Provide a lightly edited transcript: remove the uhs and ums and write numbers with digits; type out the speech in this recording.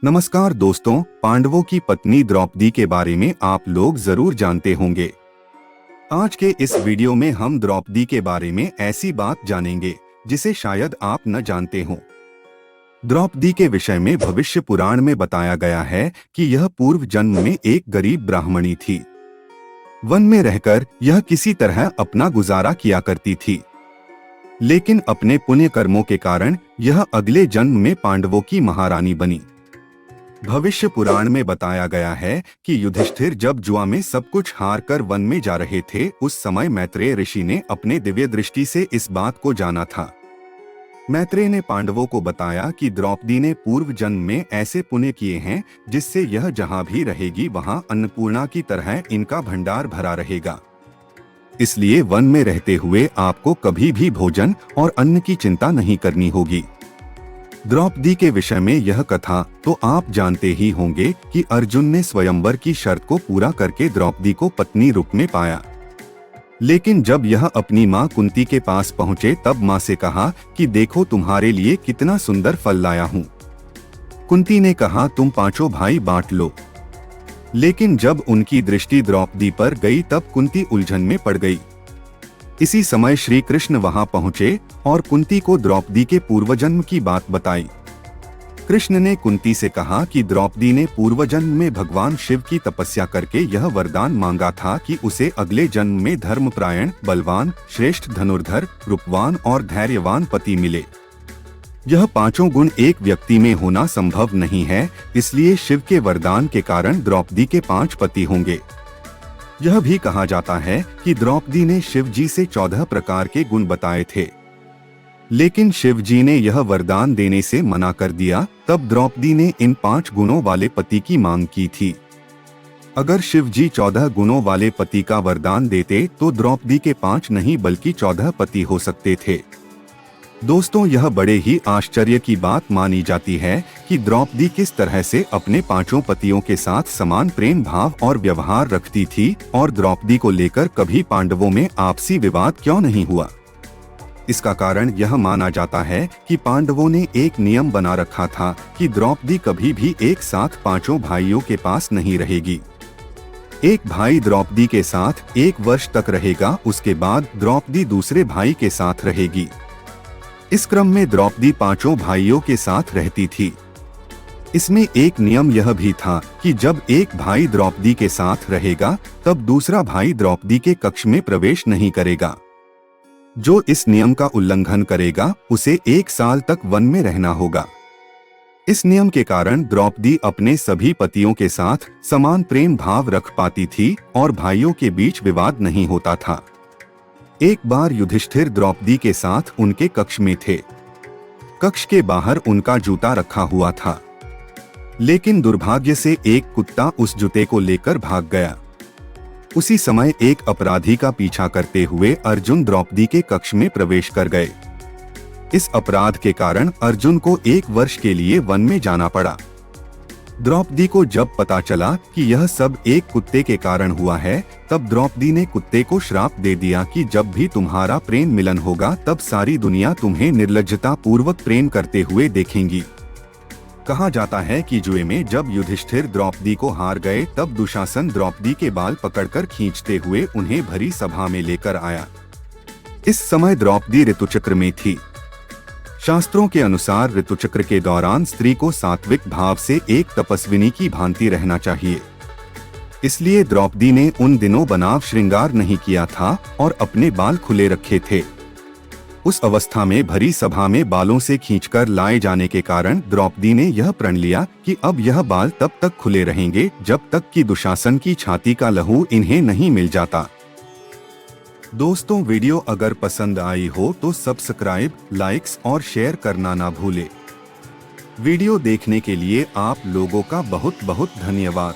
नमस्कार दोस्तों, पांडवों की पत्नी द्रौपदी के बारे में आप लोग जरूर जानते होंगे। आज के इस वीडियो में हम द्रौपदी के बारे में ऐसी बात जानेंगे जिसे शायद आप न जानते हों। द्रौपदी के विषय में भविष्य पुराण में बताया गया है कि यह पूर्व जन्म में एक गरीब ब्राह्मणी थी। वन में रहकर यह किसी तरह अपना गुजारा किया करती थी, लेकिन अपने पुण्य कर्मों के कारण यह अगले जन्म में पांडवों की महारानी बनी। भविष्य पुराण में बताया गया है कि युधिष्ठिर जब जुआ में सब कुछ हार कर वन में जा रहे थे, उस समय मैत्रेय ऋषि ने अपने दिव्य दृष्टि से इस बात को जाना था। मैत्रेय ने पांडवों को बताया कि द्रौपदी ने पूर्व जन्म में ऐसे पुण्य किए हैं जिससे यह जहां भी रहेगी वहां अन्नपूर्णा की तरह इनका भंडार भरा रहेगा। इसलिए वन में रहते हुए आपको कभी भी भोजन और अन्न की चिंता नहीं करनी होगी। द्रौपदी के विषय में यह कथा तो आप जानते ही होंगे कि अर्जुन ने स्वयंवर की शर्त को पूरा करके द्रौपदी को पत्नी रूप में पाया। लेकिन जब यह अपनी मां कुंती के पास पहुंचे तब मां से कहा कि देखो तुम्हारे लिए कितना सुंदर फल लाया हूं। कुंती ने कहा तुम पांचों भाई बांट लो। लेकिन जब उनकी दृष्टि द्रौपदी पर गई तब कुंती उलझन में पड़ गई। इसी समय श्री कृष्ण वहां पहुंचे और कुंती को द्रौपदी के पूर्वजन्म की बात बताई। कृष्ण ने कुंती से कहा कि द्रौपदी ने पूर्वजन्म में भगवान शिव की तपस्या करके यह वरदान मांगा था कि उसे अगले जन्म में धर्मपरायण, बलवान, श्रेष्ठ धनुर्धर, रूपवान और धैर्यवान पति मिले। यह पांचों गुण एक व्यक्ति में होना संभव नहीं है, इसलिए शिव के वरदान के कारण द्रौपदी के 5 पति होंगे। यह भी कहा जाता है कि द्रौपदी ने शिव जी से 14 प्रकार के गुण बताए थे, लेकिन शिव जी ने यह वरदान देने से मना कर दिया। तब द्रौपदी ने इन 5 गुणों वाले पति की मांग की थी। अगर शिव जी 14 गुणों वाले पति का वरदान देते तो द्रौपदी के 5 नहीं बल्कि 14 पति हो सकते थे। दोस्तों, यह बड़े ही आश्चर्य की बात मानी जाती है कि द्रौपदी किस तरह से अपने 5 पतियों के साथ समान प्रेम भाव और व्यवहार रखती थी और द्रौपदी को लेकर कभी पांडवों में आपसी विवाद क्यों नहीं हुआ। इसका कारण यह माना जाता है कि पांडवों ने एक नियम बना रखा था कि द्रौपदी कभी भी एक साथ 5 भाइयों के पास नहीं रहेगी। एक भाई द्रौपदी के साथ 1 वर्ष तक रहेगा, उसके बाद द्रौपदी दूसरे भाई के साथ रहेगी। इस क्रम में द्रौपदी 5 भाइयों के साथ रहती थी। इसमें एक नियम यह भी था कि जब एक भाई द्रौपदी के साथ रहेगा तब दूसरा भाई द्रौपदी के कक्ष में प्रवेश नहीं करेगा। जो इस नियम का उल्लंघन करेगा उसे 1 साल तक वन में रहना होगा। इस नियम के कारण द्रौपदी अपने सभी पतियों के साथ समान प्रेम भाव रख पाती थी और भाइयों के बीच विवाद नहीं होता था। एक बार युधिष्ठिर द्रौपदी के साथ उनके कक्ष में थे। कक्ष के बाहर उनका जूता रखा हुआ था, लेकिन दुर्भाग्य से एक कुत्ता उस जूते को लेकर भाग गया। उसी समय एक अपराधी का पीछा करते हुए अर्जुन द्रौपदी के कक्ष में प्रवेश कर गए। इस अपराध के कारण अर्जुन को 1 वर्ष के लिए वन में जाना पड़ा। द्रौपदी को जब पता चला कि यह सब एक कुत्ते के कारण हुआ है, तब द्रौपदी ने कुत्ते को श्राप दे दिया कि जब भी तुम्हारा प्रेम मिलन होगा तब सारी दुनिया तुम्हें निर्लज्जता पूर्वक प्रेम करते हुए देखेंगी। कहा जाता है कि जुए में जब युधिष्ठिर द्रौपदी को हार गए तब दुशासन द्रौपदी के बाल पकड़कर खींचते हुए उन्हें भरी सभा में लेकर आया। इस समय द्रौपदी ऋतुचक्र में थी। शास्त्रों के अनुसार ऋतुचक्र के दौरान स्त्री को सात्विक भाव से एक तपस्विनी की भांति रहना चाहिए। इसलिए द्रौपदी ने उन दिनों बनाव श्रृंगार नहीं किया था और अपने बाल खुले रखे थे। उस अवस्था में भरी सभा में बालों से खींचकर लाए जाने के कारण द्रौपदी ने यह प्रण लिया कि अब यह बाल तब तक खुले रहेंगे जब तक कि दुशासन की छाती का लहू इन्हें नहीं मिल जाता। दोस्तों, वीडियो अगर पसंद आई हो तो सब्सक्राइब, लाइक्स और शेयर करना ना भूले। वीडियो देखने के लिए आप लोगों का बहुत बहुत धन्यवाद।